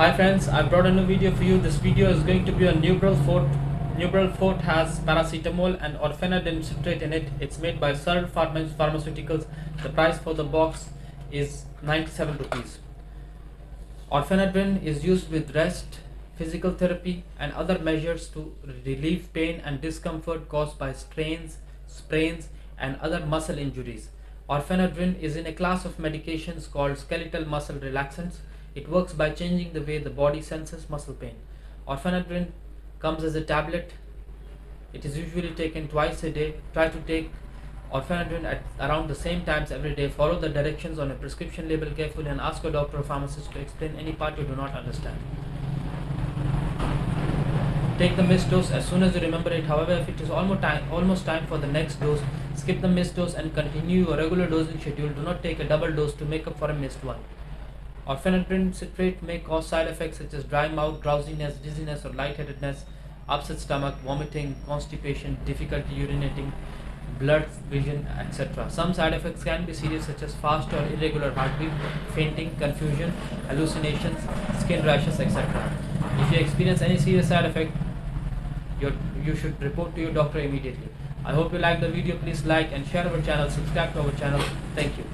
Hi friends, I brought a new video for you. This video is going to be on Nubrel Fort. Nubrel Fort has paracetamol and orphanadine citrate in it. It's made by Serve Pharmaceuticals. The price for the box is 97 rupees. Orphanadine is used with rest, physical therapy and other measures to relieve pain and discomfort caused by strains, sprains and other muscle injuries. Orphanadine is in a class of medications called skeletal muscle relaxants. It works by changing the way the body senses muscle pain. Orphanadine comes as a tablet. It is usually taken twice a day. Try to take orphanadine at around the same times every day. Follow the directions on a prescription label carefully and ask your doctor or pharmacist to explain any part you do not understand. Take the missed dose as soon as you remember it. However, if it is almost time for the next dose, skip the missed dose and continue your regular dosing schedule. Do not take a double dose to make up for a missed one. Orphanadine citrate may cause side effects such as dry mouth, drowsiness, dizziness or lightheadedness, upset stomach, vomiting, constipation, difficulty urinating, blurred vision, etc. Some side effects can be serious such as fast or irregular heartbeat, fainting, confusion, hallucinations, skin rashes, etc. If you experience any serious side effect, you should report to your doctor immediately. I hope you like the video. Please like and share our channel, subscribe to our channel. Thank you.